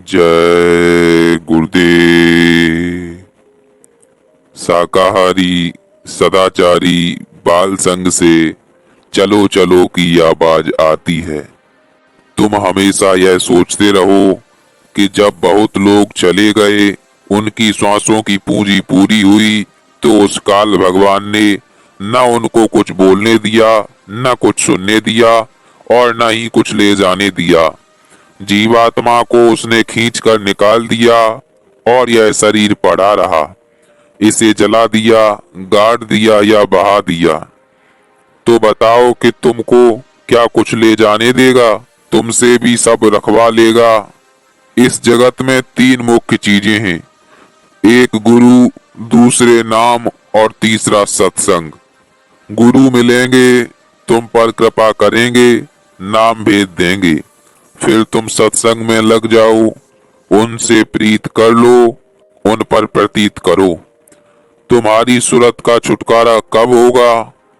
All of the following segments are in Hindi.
जय गुरुदेव। शाकाहारी सदाचारी बाल संघ से चलो चलो की आवाज आती है। तुम हमेशा यह सोचते रहो कि जब बहुत लोग चले गए, उनकी श्वासों की पूंजी पूरी हुई, तो उस काल भगवान ने न उनको कुछ बोलने दिया, न कुछ सुनने दिया और न ही कुछ ले जाने दिया। जीवात्मा को उसने खींचकर निकाल दिया और यह शरीर पड़ा रहा। इसे जला दिया, गाड़ दिया या बहा दिया। तो बताओ कि तुमको क्या कुछ ले जाने देगा? तुमसे भी सब रखवा लेगा। इस जगत में तीन मुख्य चीजें हैं, एक गुरु, दूसरे नाम और तीसरा सत्संग। गुरु मिलेंगे, तुम पर कृपा करेंगे, नाम भेज देंगे, फिर तुम सत्संग में लग जाओ, उनसे प्रीत कर लो, उन पर प्रतीत करो। तुम्हारी सूरत का छुटकारा कब होगा?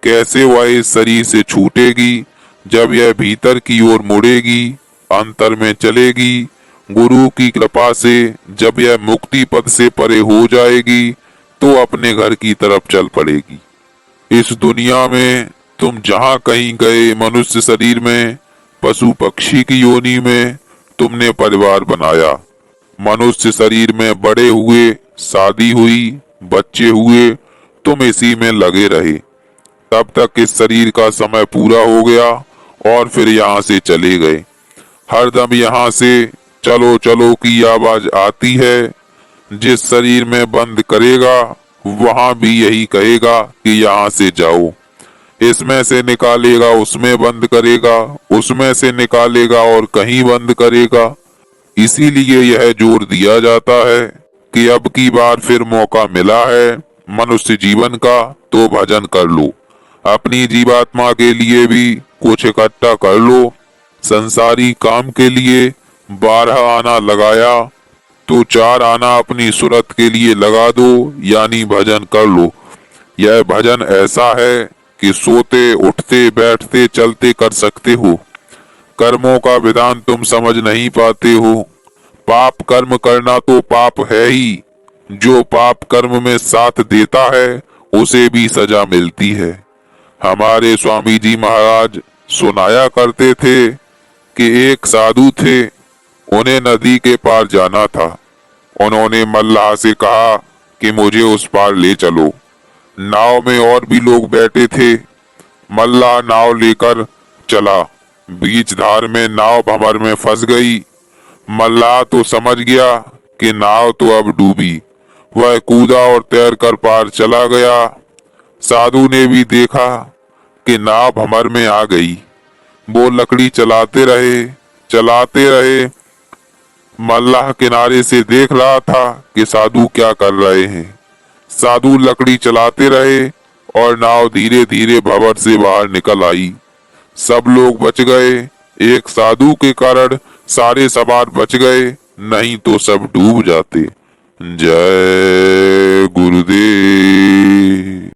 कैसे वह इस शरीर से छूटेगी? जब यह भीतर की ओर मुड़ेगी, अंतर में चलेगी। गुरु की कृपा से जब यह मुक्ति पद से परे हो जाएगी, तो अपने घर की तरफ चल पड़ेगी। इस दुनिया में तुम जहाँ कहीं गए, मनुष्य शरीर में, पशु पक्षी की योनि में, तुमने परिवार बनाया। मनुष्य शरीर में बड़े हुए, शादी हुई, बच्चे हुए, तुम इसी में लगे रहे। तब तक इस शरीर का समय पूरा हो गया और फिर यहाँ से चले गए। हरदम यहाँ से चलो चलो की आवाज आती है। जिस शरीर में बंद करेगा, वहां भी यही कहेगा कि यहाँ से जाओ। इसमें से निकालेगा, उसमें बंद करेगा, उसमें से निकालेगा और कहीं बंद करेगा। इसीलिए यह जोर दिया जाता है कि अब की बार फिर मौका मिला है मनुष्य जीवन का, तो भजन कर लो। अपनी जीवात्मा के लिए भी कुछ इकट्ठा कर लो। संसारी काम के लिए 12 आना लगाया, तो 4 आना अपनी सूरत के लिए लगा दो, यानी भजन कर लो। यह भजन ऐसा है कि सोते उठते बैठते चलते कर सकते हो। कर्मों का विधान तुम समझ नहीं पाते हो। पाप कर्म करना तो पाप है ही। जो पाप कर्म में साथ देता है, उसे भी सजा मिलती है। हमारे स्वामी जी महाराज सुनाया करते थे कि एक साधु थे, उन्हें नदी के पार जाना था। उन्होंने मल्लाह से कहा कि मुझे उस पार ले चलो। नाव में और भी लोग बैठे थे। मल्लाह नाव लेकर चला। बीच धार में नाव भंवर में फंस गई। मल्लाह तो समझ गया कि नाव तो अब डूबी। वह कूदा और तैरकर पार चला गया। साधु ने भी देखा कि नाव भंवर में आ गई। वो लकड़ी चलाते रहे, चलाते रहे। मल्लाह किनारे से देख रहा था कि साधु क्या कर रहे हैं। साधु लकड़ी चलाते रहे और नाव धीरे धीरे भंवर से बाहर निकल आई। सब लोग बच गए। एक साधु के कारण सारे सवार बच गए, नहीं तो सब डूब जाते। जय गुरुदेव।